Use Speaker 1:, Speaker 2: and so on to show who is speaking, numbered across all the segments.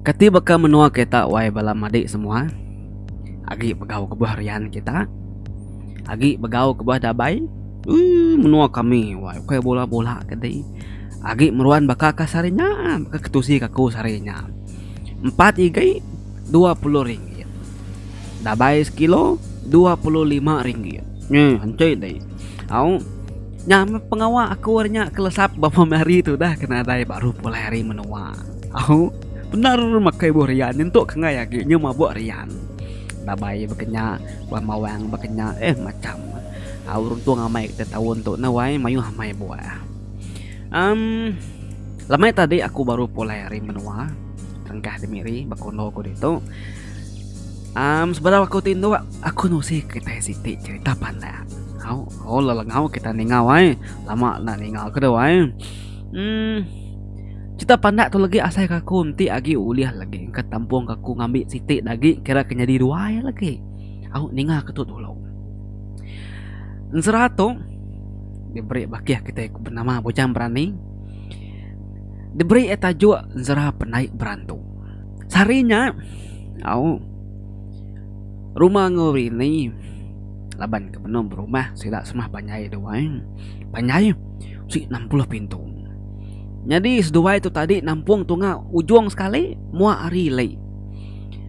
Speaker 1: Ketiba menua kita wai bala madik semua. Agi begau kebuah rian kita. Agi begau kebuah dabai. Menua kami wai kayak bola-bola kedai. Agi meruan baka kasarinya, baka ketusi kaku sarinya. 4 igai 20 ringgit. Dabai sekilo 25 ringgit. Hancur deh. Au nyama pengawa aku warnya kelesap bapa mari itu dah kena dai baru mulai hari menua. Au benar makai borian untuk kengai lagi nyu mabuk rian. Dabai bekenya buah mawang bekenya macam. Au runtung amai kita tahu untuk nawai mayu amai buah. Lamai tadi aku baru mulai hari menua. Tengkah demiri bakono ko dito. Sebenarnya aku tindu aku nusi kita siti cerita panda. Au lalangau kita ningau ai. Lama na ningau ke dawai. Cerita panda tu lagi asai kaku nanti agi uliah lagi ke tampung kaku ngambil siti lagi kira kena di dua lagi. Au ninga ketut dulu. Nserato diberi bakiah kita ikut bernama bocah berani. Diberi tajuk zerah penaik berantu. Sarinya au rumah ngori ni laban ke penom rumah tidak semah panyai doang. Panyai si 60 pintu. Jadi sedua itu tadi nampung tunga ujung sekali mua ari lei.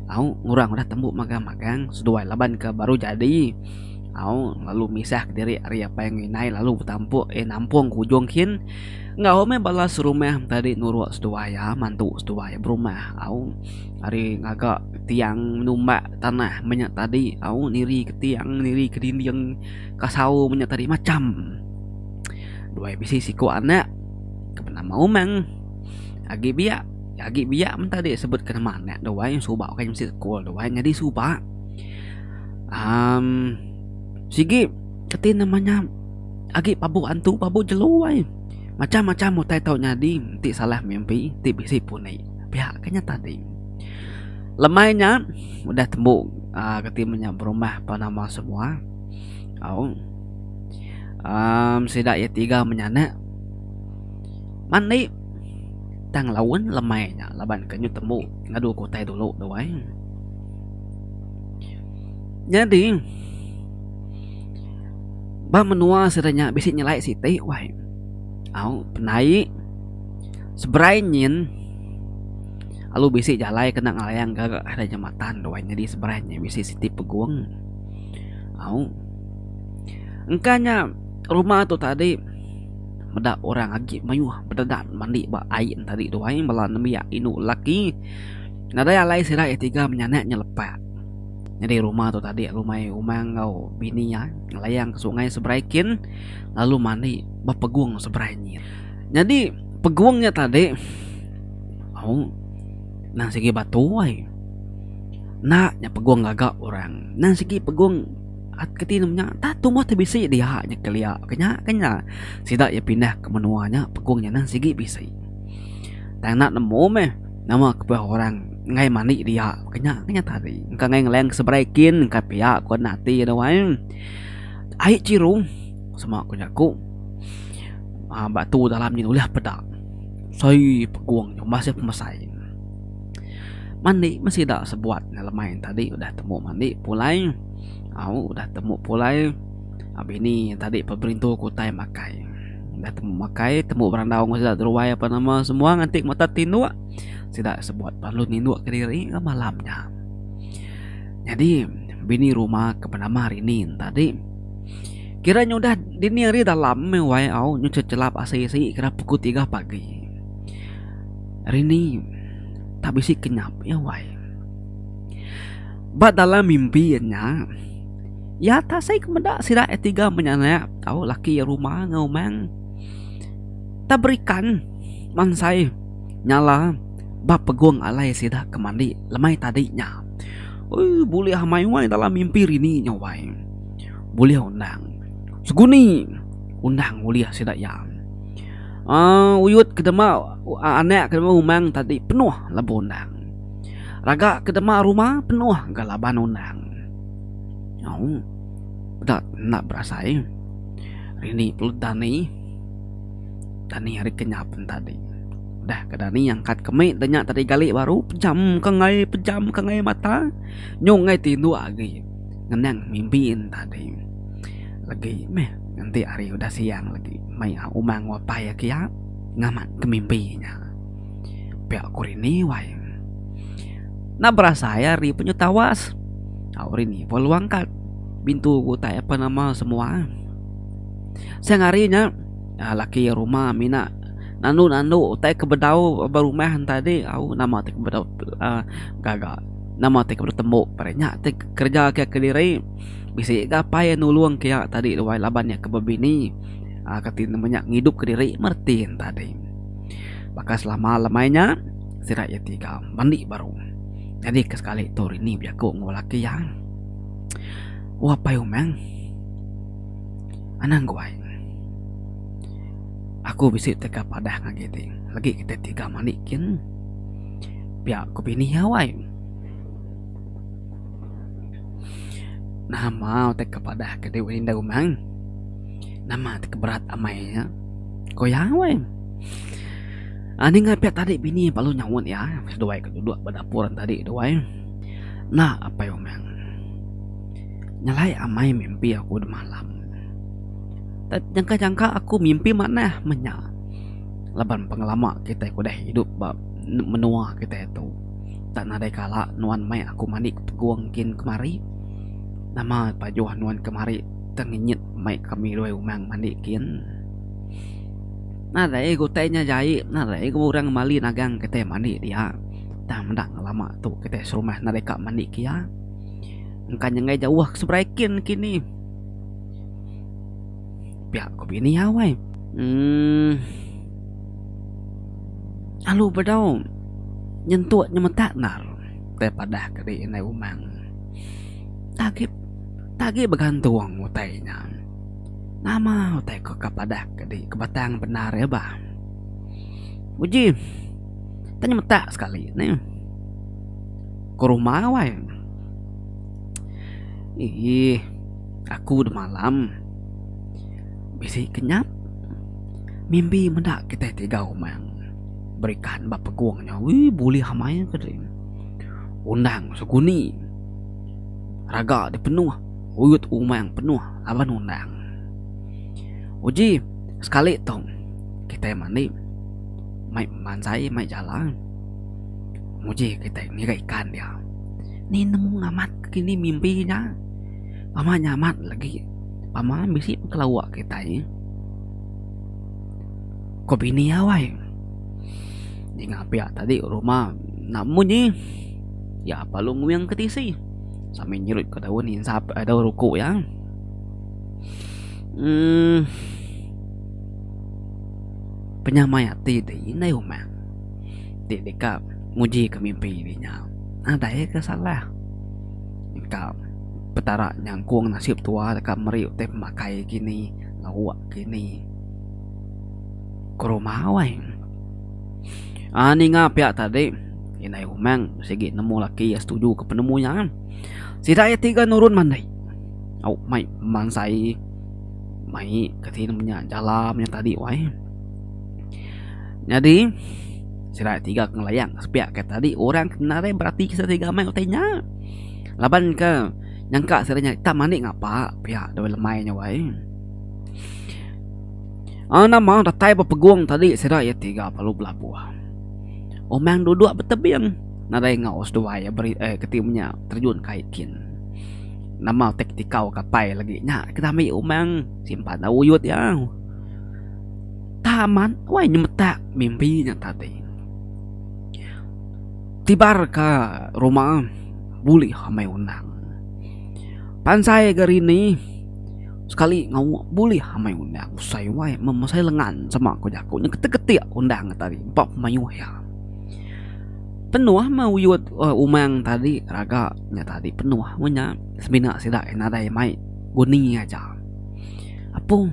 Speaker 1: Au ngurang udah tembuk magang-magang sedua laban ke baru jadi. Au lalu misah ke diri ari apa yang nginai lalu bertampuk nampung ke ujung kin. Enggak ome balas rumah tadi nurut sedua ya mantu sedua ya berumah. Au ari ngagak tiang numbak tanah banyak tadi. Au niri ke tiang niri ke dinding kasau banyak tadi macam. Dua bisi siku anak nama umang agi biak tadi sebut ke mana doa yang subak kan mesti sekolah doa jadi subak sigi ketin namanya agi pabu antu pabu jeluai macam-macam mutai tau nyadi ti salah mimpi ti bisi punai pihak kayaknya tadi lemainya udah tembuk ketimnya berumah panama semua sidak ya 3 menyana mandi tang lawan lemainya laban kenyu temu ngadu kotai dulu doai. Jadi ba menua serenya bisi nyelai siti wai. Au penai seberai nyin alu bisi jalai kena ngalayang gagak ada jembatan doai jadi seberainya bisi siti peguang. Au engkanya rumah tu tadi medak orang agi mayuh bedadan mandi ba air tadi tu ai bala nemia inu laki nada alai sira 3 menyanak nyelepat. Jadi rumah tu tadi rumah umang ngau bini ya ngelayang ke sungai seberaikin lalu mandi ba peguang seberainya. Jadi peguangnya tadi nang segi batu ai naknya peguang gagak orang nang segi peguang at ketinamnya tatu mah bisi dia nya kelia kenya sida ya pindah ke menuanya pegungnya nang sigi bisi tang nak nemu meh nama ke orang ngai mani dia kenya tadi engka ngai ngeleng sebraikin engka pia ko nati doang ai cirung sama aku nyaku batu dalamnya ulah pedak sai peguang masih pemasai mandi masih dak sebuat ngelemain tadi udah temu mandi pulai udah temu pulai ini tadi peberintu kutai makai udah temu makai temu berandau sudah teruai apa nama semua ngantik mata tindu tidak sebuat perlu nindu ke diri malamnya. Jadi bini rumah ke penama hari ini tadi kiranya udah dini hari dalam mewai nyucut celap asisi kira pukul 3 pagi hari ini tak bisi kenyap ya wai ba dalam mimpinya ya tak saya kemendak sira 3 menyana laki ya rumah ngaumang tak berikan man saya nyala bab peguang alai sida kemandi lemai tadinya boleh hamai wai dalam mimpi rini nyawai boleh undang seguni undang boleh sida ya uyut kedema anak kedema umang tadi penuh labu undang raga kedema rumah penuh galaban undang. Tak nak berasai rini pelut tani hari kenyapan tadi Udah kedani angkat kemik tanya tadi kali baru pejam kengai mata. Nyongai tindu lagi. Ngenang mimpiin tadi. Lagi meh nanti hari udah siang lagi. Mai umang wapai kia ngamat ke mimpinya. Pihak kurini wai. Nah berasa ya ri punya tawas. Rini walu angkat. Bintu ku tak apa nama semua. Siang harinya laki rumah mina nanu tay kebedau barumahan tadi au nama tay kebedau gagal nama tay kebedau tembok parenya tay kerja ke kediri bisi gapai nuluang kia tadi wai labannya ke bebini katin namanya ngidup kediri mertin tadi maka selama lamanya sira ya tiga mandi baru jadi kesekali tur ini biaku ngolaki ya wapai umang anang guai aku bisa teka padah ngagiti lagi kita tiga manikin pihak ku bini hawai nama teka padah ke dewa indah umang nama teka berat amainya ko hawai ani ngapet tadi bini palu nyawon ya doai kedua badapuran tadi doai nah apa ya umang nyalai amai mimpi aku di malam jangka-jangka aku mimpi mana menya laban pengelama kita udah hidup menua kita itu tak ada kala nuan mai aku mandi peguangkin kemari nama pajuh nuan kemari tenginyit mai kami dua umang mandikin nada ego tanya jai nada ego orang mali nagang kita mandi dia tak mendak lama tuh kita serumah nada kak mandi kia engkanya ngai jauh sebraikin kini pihak ko bini hawai alu bedau nyentuh nyemetak nar daripada kedi nai umang tagi bergantung utainya nama utai ko kapadah kedi kebatang benar ya bah uji tanya metak sekali nih ke rumah hawai aku udah malam bisi kenyap mimpi mendak kita tiga umang berikan bapak guangnya boleh hamai kedai undang seguni raga dipenuh uyut umang penuh aban undang uji sekali tong kita mandi mai mansai mai jalan uji kita niraikan dia ni nemu ngamat kini mimpinya mama nyamat lagi paman bisi kelawak kita ya. Kok bini awai. Di ngapia tadi rumah namun ni ya palung yang ketisi. Sampai nyerut ke daun insap ada ruku ya. Penyamayati di nai umang. Di dekat muji ke mimpi dirinya. Ada ya kesalah. Dekat petara nyangkung nasib tua dekat meriuk teh makai gini lawak gini kerumawai ani ngapia tadi inai umang segi nemu laki ya setuju ke penemunya si daya tiga nurun mandai au mai mansai mai ketin punya jalamnya tadi wai jadi si daya tiga ngelayang sepiak ke tadi orang kenare berarti kita tiga mai utainya laban ke nyangka serenya tak mandi ngapa pihak doi lemainya wai nama datai peguang tadi sira ya tiga palu belabuh omang duduk betebing nadai ngaos dua ya beri ketimnya terjun kaikin nama tektikau kapai lagi nya kita ambil omang simpan uyut ya taman wai nyemetak mimpinya tadi tibar ke rumah buli hamai undang pansai garini sekali ngau boleh hamai undang usai wae memasai lengan sama aku jakunya ketik undang tadi empat mayu ya penuh mau yut umang tadi raganya tadi penuh punya semina sidak enada mai guni aja apung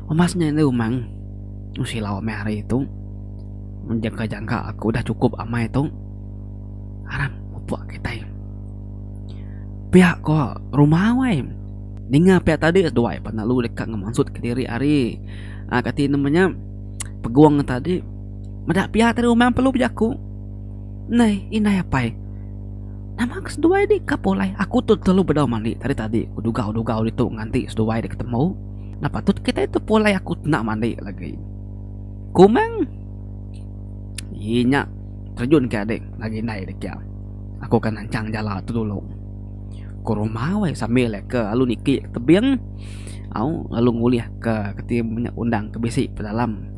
Speaker 1: emasnya itu umang usilau hari itu menjangka-jangka aku udah cukup amai itu haram buat kita pihak ko rumah wae ninga pihak tadi doai panalu dekat ngemaksud ke diri ari kati namanya peguang tadi Madak pihak tadi umang perlu jaku. Nei, inai apa? Nama keseduai di kapolai. Aku tuh terlalu bedau mandi tadi. Aku duga itu nganti seduai di ketemu. Nah patut kita itu polai aku nak mandi lagi. Kumang. Iya terjun ke adik lagi naik dek ya. Aku kan nancang jalan tu dulu. Ke rumah weh sambil ke lalu niki ke tebing. Aku lalu nguliah ke ketim undang ke besi ke dalam.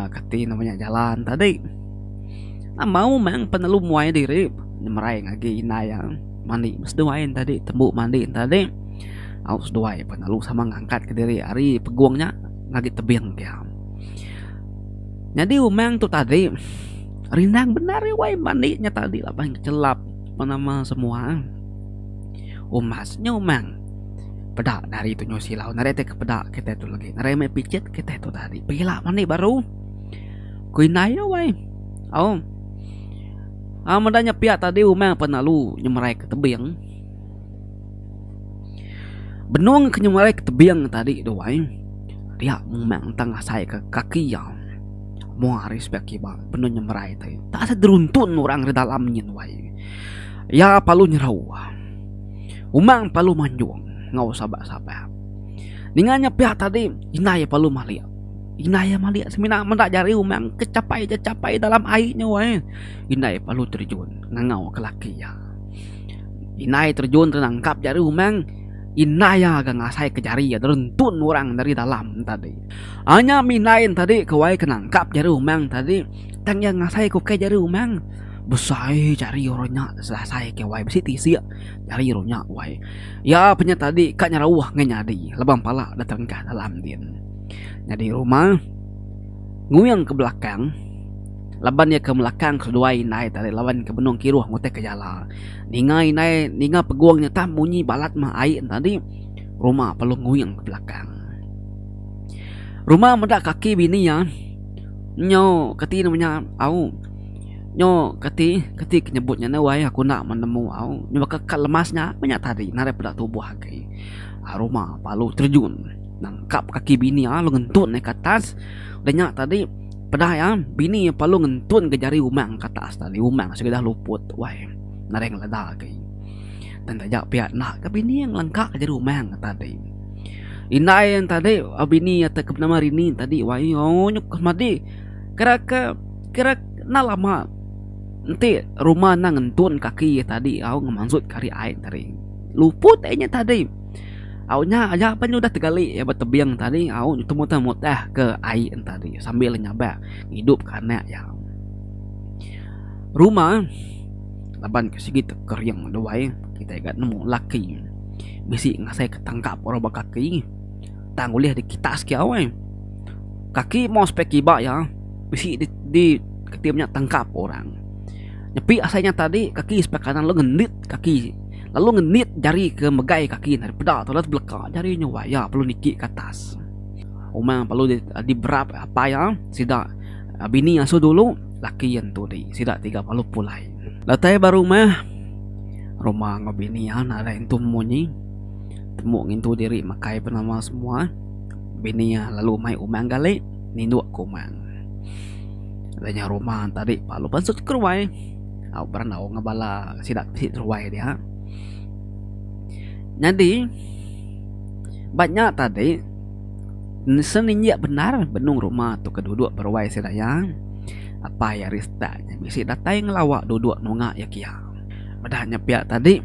Speaker 1: Kati namanya jalan tadi. Mau mang penalu muai diri merai ngagi inaya mandi seduain tadi tembuk mandi tadi. Aku seduai penalu sama ngangkat ke diri hari peguangnya ngagi tebing ya. Jadi umang tu tadi rindang benar ya wai mandinya tadi lah bang celap nama semua. Umasnya umang pedak dari itu nyosilau narete ke pedak kita itu lagi nareme picit kita itu tadi pila mandi baru kuinaya wai. Madanya pihak tadi umang penalu nyemerai ke tebing. Benung ke nyemerai ke tebing tadi doai. Dia umang tengah saya ke kaki ya. Mau respect kiba benung nyemerai tadi. Tak ada deruntun orang di dalamnya doai. Ya palu nyerau. Umang palu manjung. Ngau sabak-sabak. Dengannya pihak tadi inaya palu malia. Inaya malia semina mendak jari umang kecapai dalam airnya wae. Inaya palu terjun ngangau ke laki ya. Inaya terjun terangkap jari umang. Inaya agak ngasai ke jari ya terentun orang dari dalam tadi. Hanya minain tadi ke wae kenangkap jari umang tadi. Tang yang ngasai ke jari umang. Besai jari orangnya selesai ke wae besi tisi jari orangnya wae. Ya punya tadi kak nyarawah ngenyadi lebam pala datang ke dalam din. Jadi rumah nguyang ke belakang, laban ya ke belakang kedua inai tadi laban ke benung kiruh ngote ke jala. Ninga peguangnya tak bunyi balat mah air tadi. Rumah perlu nguyang ke belakang. Rumah mendak kaki bini ya. Nyo keti namanya au. Nyo keti nyebutnya nawai aku nak menemu au. Nyo bakal lemasnya banyak tadi nare pada tubuh kaki. Rumah palu terjun. Nangkap kaki bini lo ngentun naik ke atas. Banyak tadi pedah ya bini palu ngentun ke jari umang ke atas tadi. Umang sudah luput. Wah nareng ledah ke. Dan tajak pihak nak ke bini yang lengkap ke jari umang tadi. Inai yang tadi bini atau ke nama Rini tadi. Wah nyuk mati. Kira na lama. Nanti rumah na ngentun kaki tadi. Aku ngemansut kari air tadi. Luput aja tadi. Awnya aja apa udah tegali ya bertebiang tadi. Aw temu ke air tadi sambil nyabak hidup karena ya rumah laban kesigi teker yang doai kita ingat nemu laki bisi ngasai ketangkap orang bakaki tanggulih di kita sekiawe kaki mau speki bak ya bisi di ketimnya tangkap orang nyepi asainya tadi kaki spek kanan lo ngendit kaki lalu ngenit jari ke megai kaki dari pedak tolat belaka jarinya wah ya perlu niki ke atas. Umang perlu di berap apa ya sida bini asuh dulu laki yang tu di sida 30 pulai. Latai baru mah rumah ngabinian ada yang tumunyi temu ngintu diri makai bernama semua bininya lalu mai umang gali ninduk kumang. Adanya rumah tadi palu pansut keruai. Au beranau ngabala sida ruai dia. Jadi banyak tadi seninya benar benung rumah tu keduduk berwai sedaya apa ya ristanya misi datai ngelawak duduk nunga ya kia bedahnya pihak tadi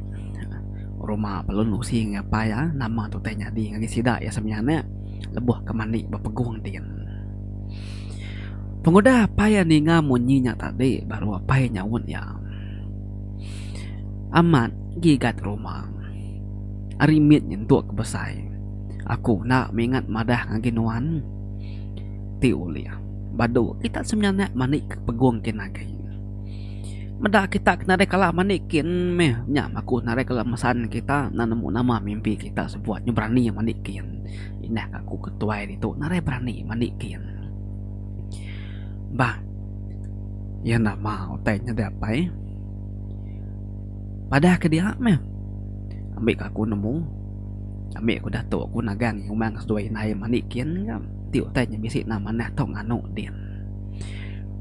Speaker 1: rumah perlu nusi ngapa ya nama tu teh nyadi ngagi sida ya sebenarnya lebuh kemandi bapegung din pengoda apa ya ninga munyinya tadi baru apa ya nyawun ya amat gigat rumah arimit nyentuk kebesai. Aku nak mengingat madah ngaginuan. Tiulia. Badu kita sebenarnya manik peguang kinagay. Madah kita kena kalah manikin meh nyam aku nare kelemasan kita nanemu nama mimpi kita sebuatnya berani manikin. Indah aku ketua itu nare berani manikin. Bah. Ya nama otenya dapai. Padah ke dia meh. Ambil aku nemu ambil aku datuk aku nagang umang sesuai nai manikin kan tiuk tanya bisi nama nah tong anu din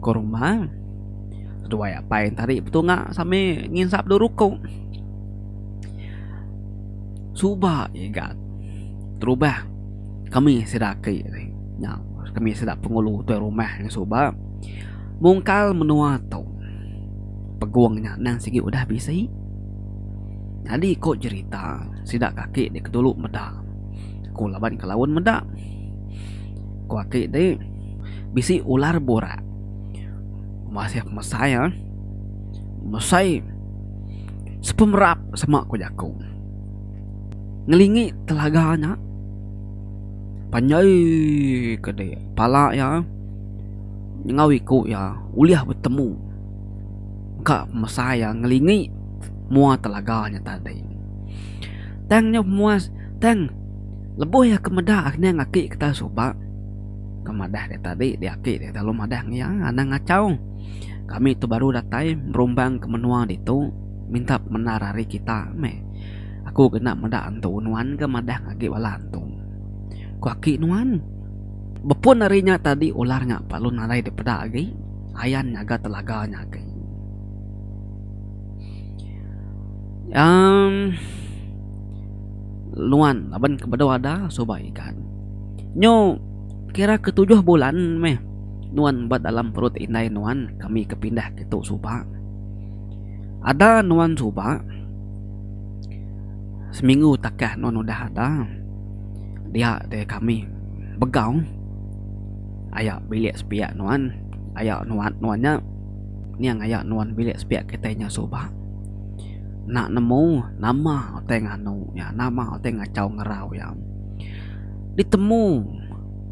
Speaker 1: ke rumah. Dua apain tadi betul nggak sampai nginsap do ruko. Suba igat. Terubah kami sedaki nya kami sedak pengulu tu rumah yang suba. Mungkal menua tau. Peguangnya nang segi udah bisa. Jadi kok cerita sidak kaki dia kedulu medak. Ku laban ke lawan medak. Ku kaki deh bisi ular borak. Masih mesaya mesai sepemerap semak ko jako ngelingi telaganya panjai kede pala ya ngawi ko ya uliah bertemu kak mesaya ngelingi mua telaganya tadi tangnya muas tang leboh ya kemedah akhirnya ngaki kita soba kemadah dia tadi dia aki dia lalu madah ya anang ngacau. Kami itu baru datai merombang ke menua itu minta menarari kita me. Aku kena medak antu nuan ke madah ngagi wala antu. Ku aki nuan. Bepun harinya tadi ularnya palu narai di pedak lagi. Ayan nyaga telaganya lagi. Luan aban kebedo ada soba ikan. Nyo kira ke-7 bulan meh. Nuan bat dalam perut inai nuan kami kepindah gitu suba. Ada nuan suba. Seminggu takah nuan udah ada. Dia dari kami begau. Ayak bilik sepiak nuan. Ayak nuannya niang ayak nuan bilik sepiak ketanya suba. Nak nemu nama oteng anu ya, nama oteng ngacau ngerau ya. Ditemu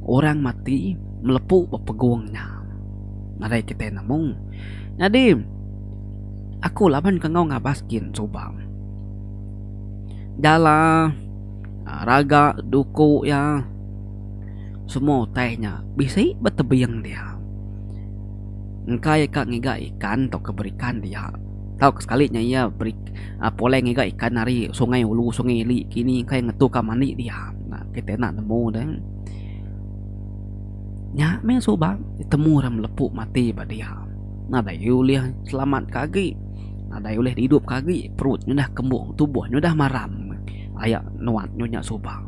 Speaker 1: orang mati melepuk pepeguangnya. Nadai kita namung. Jadi aku laban kengau ngabaskin coba. Jala raga duku ya semua tehnya bisa betebiyang dia. Engkai kak ngiga ikan atau keberikan dia. Tahu sekalinya ia beri poleh ngiga ikan dari sungai Ulu sungai Li kini engkai ngetu ka mandi dia. Nah kita nak nemu dan nya me soba ditemu ram lepuk mati pada dia. Nada yuliah selamat kaki. Nada yuliah hidup kaki. Perutnya dah kembung, tubuhnya dah maram. Ayak nuat nyonya soba.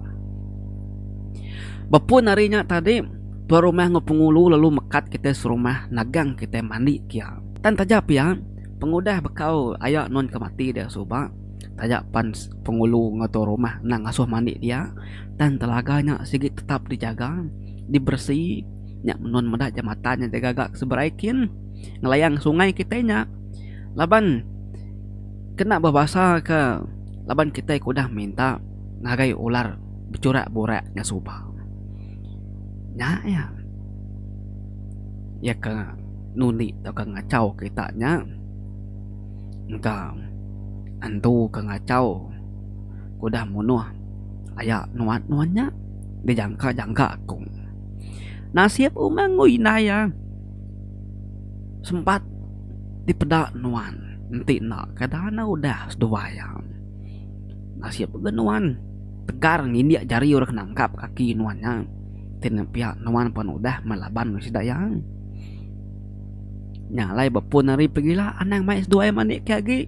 Speaker 1: Bapun harinya tadi tua rumah ngepengulu lalu mekat kita serumah nagang kita mandi kia. Tan tajap ya pengudah bekau ayak non kemati dia soba. Tajak pan pengulu ngoto rumah nang asuh mandi dia. Dan telaganya sigit tetap dijaga, dibersih. Nyak menun medak jamatannya dia gagak seberaikin ngelayang sungai kitanya. Laban kena berbahasa ke laban kita udah minta nagai ular bercurak boraknya subah. Nya ya ke nuni atau ke ngacau kitanya. Engkau antu ke ngacau udah munuh ayak nuannya dijangka-jangka aku. Nasib umang nguinaya sempat dipedak nuan nanti nak kadana udah sedua nasib genuan tegar ngini jari orang nangkap kaki nuannya tina pihak nuan pun udah melaban si dayang nyalai bepun hari pergilah anang mai sedua mandi kaki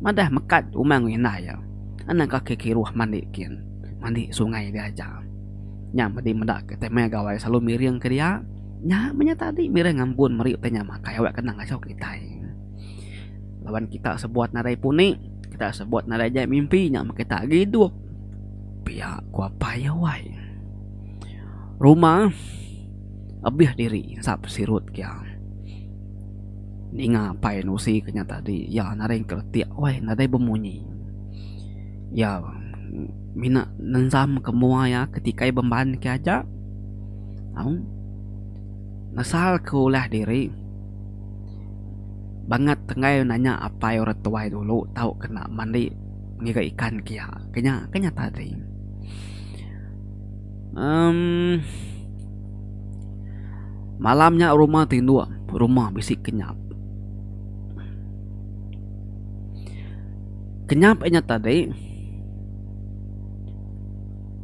Speaker 1: madah mekat umang nguinaya anang kaki kiruah mandi kian mandi sungai dia aja. Nya madi medak kita me gawai selalu miring ke dia. Nya menya tadi miring ngambun meriuk tanya makai awak kena ngacau kita. Lawan kita sebuat narai puni, kita sebuat narai jaya mimpi nya kita hidup. Pihak ku apa ya wai. Rumah abih diri sap sirut kia. Ninga pai nusi kenya tadi ya narai kertiak wai narai bemunyi. Ya mina nensam kemua ya ketika beban ke aja nasal kulah diri banget tengai nanya apa yang orang tua dulu tahu kena mandi ngiga ikan kia kenya tadi malamnya rumah tindu rumah bisik kenyap enya tadi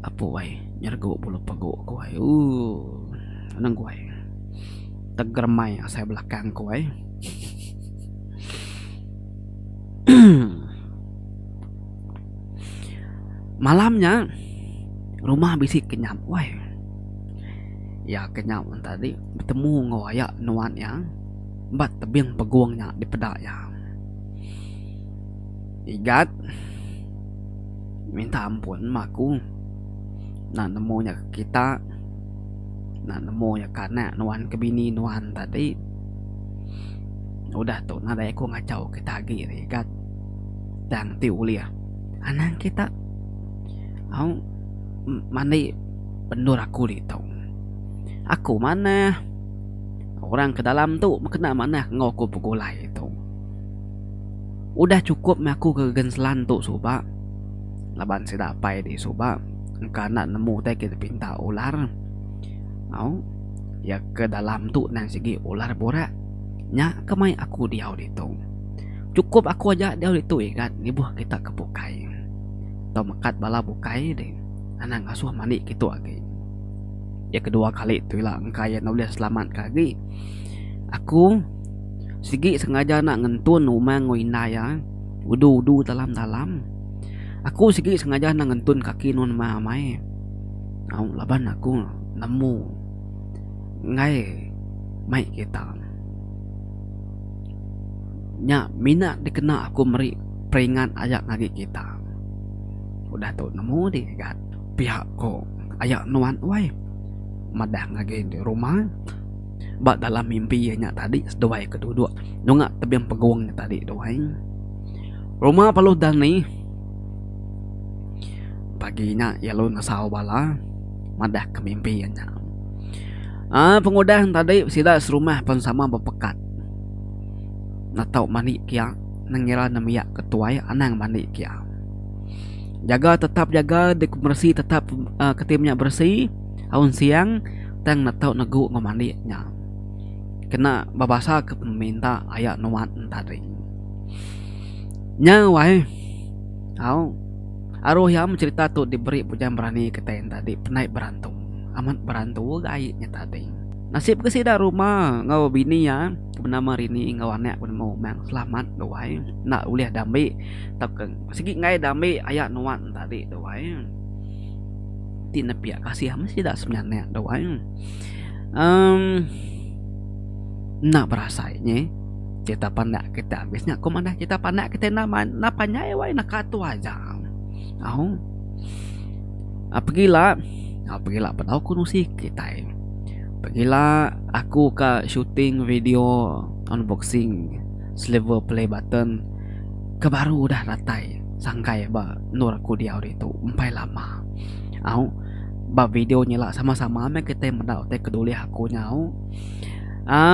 Speaker 1: apa wai nyergo bulu pagok ko wai anang wai tergermai saya belakangku Malamnya rumah bisik kenyap ya kenyap tadi bertemu ngawayak nuan yang bat tebing peguangnya di pedak ya igat minta ampun maku nak nemunya kita nak nemunya karena nuan kebini nuan tadi udah tuh nada aku ngacau kita lagi igat dan tiulia anak kita mandi pendur aku di tau aku mana orang ke dalam tuh kena mana ngoku pegulai itu udah cukup aku ke genselan tuh suba laban tidak pai di suba karena nemu teh kita pinta ular ya ke dalam tuh nang segi ular borak nya kemai aku diau itu cukup aku aja diau itu ikat ni buah kita kepukai atau mekat bala bukai deh anak ngasuh mandi gitu lagi ya kedua kali itu lah engkaya boleh selamat kagi aku sigi sengaja nak ngentun rumah ngoina ya udu dalam aku sigi sengaja nak ngentun kaki non mamai laban aku nemu ngai mai kita nya mina dikena aku meri peringat ayak ngagi kita udah tuh nemu di gat pihak ko ayak nuan madah ngagi di rumah bak dalam mimpi nya tadi sedawai kedua nungak tebing peguangnya tadi doai rumah paluh dani paginya ya lu nasau bala madah ke mimpi nya pengudah tadi sida serumah pun sama berpekat natau mandi kia nangira namia ketua anang mandi kia tetap jaga dek bersih tetap ketimnya bersih aun siang tang natau nagu ngomandi nya kena babasa ke peminta ayak nuan tadi nya aruh yang cerita tuh diberi pujian berani ketain tadi penai berantung amat berantu gayanya tadi nasib ke sida rumah ngau bini ya bernama Rini ngawanek mau mang selamat doai nak uliah damai tak segi ngai damai ayak nuan tadi doai tina pihak kasih masih tidak sebenarnya doai nak berasanya kita pandak kita habisnya aku mana kita pandak kita napanya nak katu aja pergilah pada aku nusi kita pergilah aku ke syuting video unboxing silver play button ke baru udah ratai sangkai nur aku dia itu empai lama videonya lah sama-sama kita mendaw teh keduli aku nyau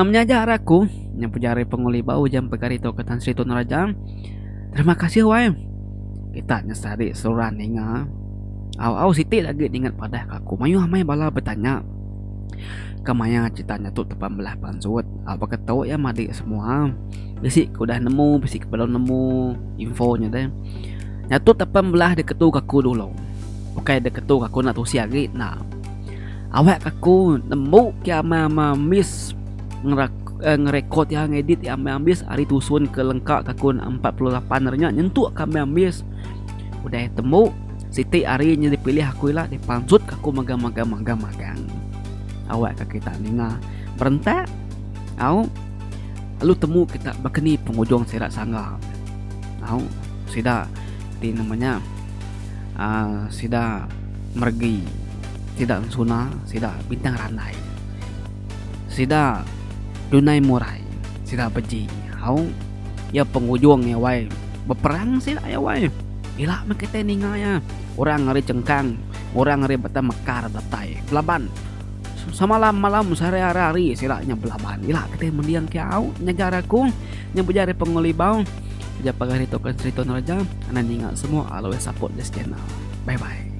Speaker 1: menyajar aku yang pejari penguli bau jam pegari to ketan Sri Raja terima kasih kita nyesari suran ninga Siti lagi ingat pada aku mayu hamai bala bertanya kamaya citanya tuh tepan belah pansut apa ketau ya madi semua bisik udah nemu bisik belum nemu infonya deh nyatu tepan belah deketu kaku dulu oke deketu kaku nak tusi lagi nah awak kaku nemu kia mama miss ngerekod yang ngedit yang ambis hari tusun ke lengkap kakun 48 nernya nyentuh kami ambis udah temu Siti hari nya dipilih aku lah dipansut kaku magang awak ke kita ninga berentak lalu temu kita bakeni pengujung serat sangga sida di namanya sida mergi sida suna sida bintang ranai sida dunai murai sida beji ya pengujungnya berperang sida ya gila kita ninga ya orang ngari cengkang orang ngari bata mekar batai belaban semalam sehari-hari silaknya belaban gila kita mendiang kiau nyagaraku yang bejari pengolibau aja pagari token Sri Raja anak ninga semua always support this channel bye bye.